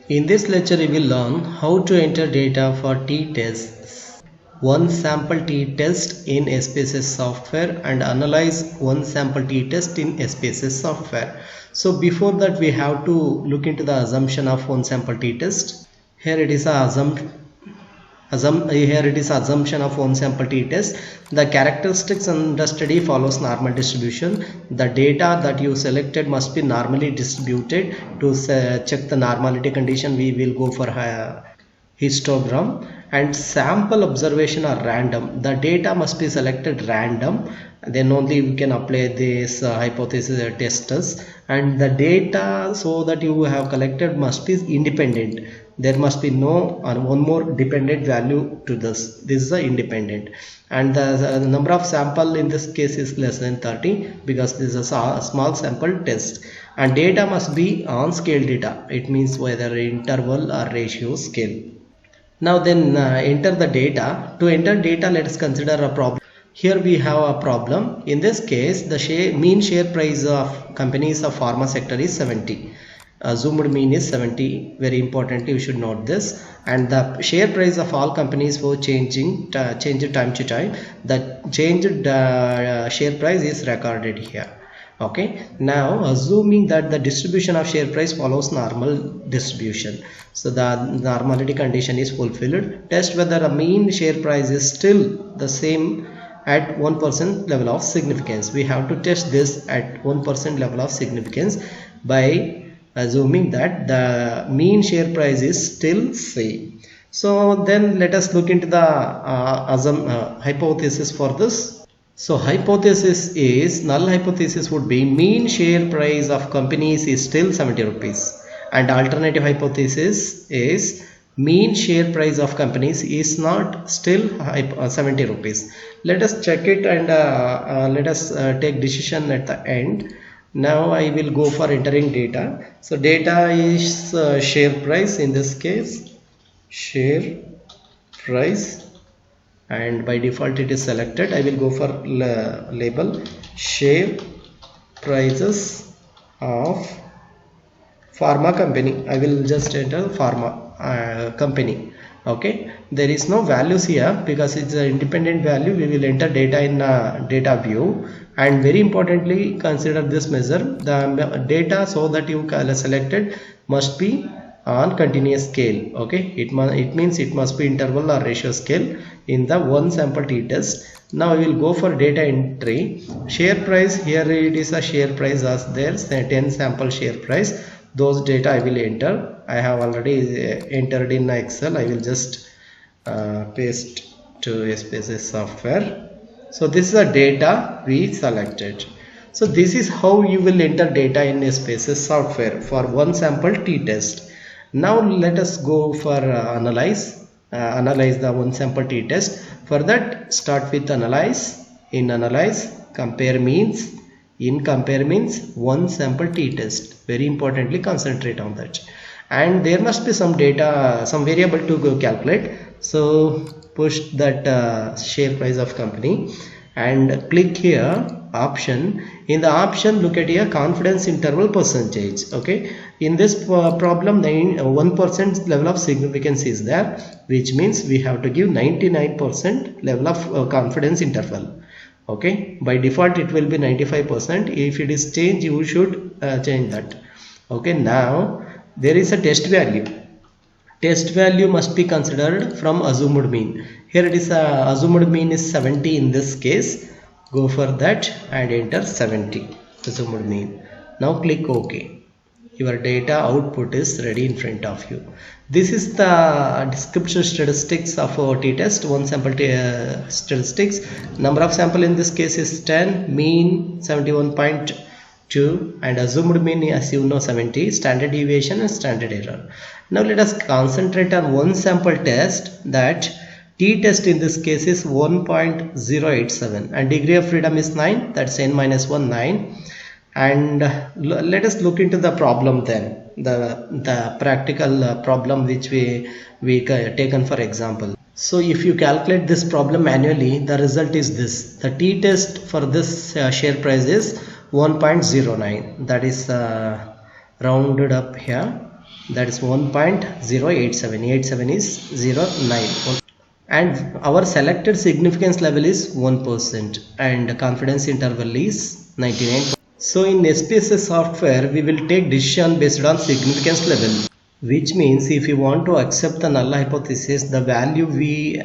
In this lecture, we will learn how to enter data for t-tests, one sample t-test in SPSS software, and analyze one sample t-test in SPSS software. So before that, we have to look into the assumption of one sample t-test. Here it is assumption of one sample t-test. The characteristics under study follows normal distribution. The data that you selected must be normally distributed. To check the normality condition, we will go for histogram, and sample observation are random. The data must be selected random, then only we can apply this hypothesis testers. And the data so that you have collected must be independent. There must be no one more dependent value to this. This is the independent, and the number of sample in this case is less than 30 because this is a small sample test. And data must be on scale data. It means whether interval or ratio scale. Now then enter the data. To enter data, let us consider a problem. Here we have a problem. In this case, the mean share price of companies of pharma sector is 70. Assumed mean is 70. Very importantly, you should note this. And the share price of all companies were changed time to time. The changed share price is recorded here. Okay, now assuming that the distribution of share price follows normal distribution, so the normality condition is fulfilled. Test whether a mean share price is still the same at 1% level of significance. We have to test this at 1% level of significance by assuming that the mean share price is still same. So then let us look into the hypothesis for this. So hypothesis is, null hypothesis would be mean share price of companies is still 70 rupees, and alternative hypothesis is mean share price of companies is not still 70 rupees. Let us check it, and let us take decision at the end. Now I will go for entering data. So data is share price, in this case share price, and by default it is selected. I will go for label share prices of pharma company. I will just enter pharma company. Okay, there is no values here because it's an independent value. We will enter data in data view, and very importantly consider this measure. The data so that you selected must be on continuous scale. Okay, it means it must be interval or ratio scale in the one sample t-test. Now I will go for data entry. Share price, here it is a share price as there's 10 sample share price. Those data I will enter. I have already entered in Excel. I will just paste to SPSS software. So this is the data we selected. So this is how you will enter data in SPSS software for one sample t-test. Now let us go for analyze the one sample t-test. For that, start with analyze. In analyze, compare means. In compare means one sample t-test. Very importantly, concentrate on that. And there must be some data, some variable to go calculate. So push that share price of company and click here option. In the option, look at here confidence interval percentage. Okay, in this problem 1% level of significance is there, which means we have to give 99% level of confidence interval. Okay, by default it will be 95%. If it is changed, you should change that. Okay, now there is a test value. Test value must be considered from assumed mean. Here it is assumed mean is 70 in this case. Go for that and enter 70 assumed mean. Now click OK. Your data output is ready in front of you. This is the description statistics of our t-test, one sample statistics. Number of sample in this case is 10, mean 71.2, and assumed mean, as you know, 70, standard deviation and standard error. Now let us concentrate on one sample test. That t-test in this case is 1.087, and degree of freedom is 9, that's n-1 9. And let us look into the problem then, the practical problem which we taken for example. So if you calculate this problem manually, the result is this. The t-test for this share price is 1.09, that is rounded up here. that is 1.087. 87 is 0.9, and our selected significance level is 1% and confidence interval is 99%. So in SPSS software, we will take decision based on significance level, which means if you want to accept the null hypothesis, the value we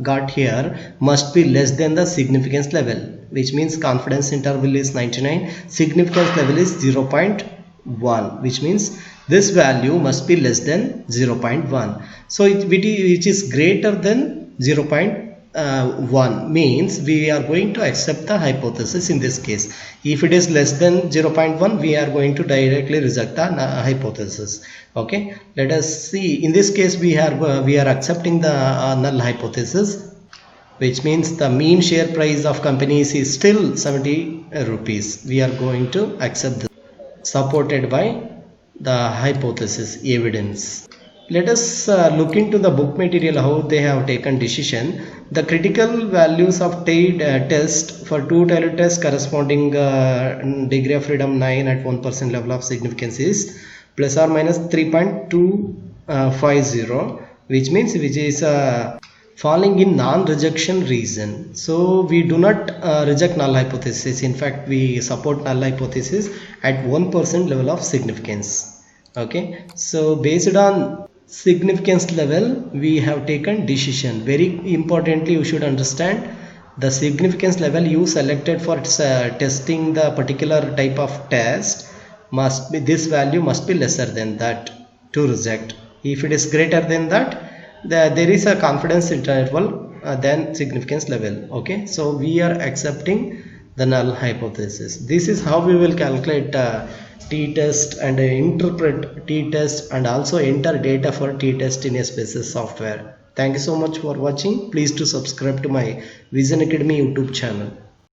got here must be less than the significance level, which means confidence interval is 99, significance level is 0.1, which means this value must be less than 0.1. So which is greater than 0.1 means we are going to accept the hypothesis in this case. If it is less than 0.1, we are going to directly reject the hypothesis. Okay, let us see. In this case, we are accepting the null hypothesis, which means the mean share price of companies is still 70 rupees. We are going to accept this, supported by the hypothesis evidence. Let us look into the book material, how they have taken decision. The critical values of test for two tailored tests corresponding degree of freedom 9 at 1% level of significance is plus or minus 3.250, which is falling in non-rejection region. So we do not reject null hypothesis. In fact, we support null hypothesis at 1% level of significance. Okay, so based on significance level, we have taken decision. Very importantly, you should understand the significance level you selected for testing the particular type of test must be, this value must be lesser than that to reject. If it is greater than that, there is a confidence interval than significance level. Okay, so we are accepting the null hypothesis. This is how we will calculate t-test and interpret t-test and also enter data for t-test in SPSS software. Thank you so much for watching. Please do subscribe to my Vision Academy YouTube channel.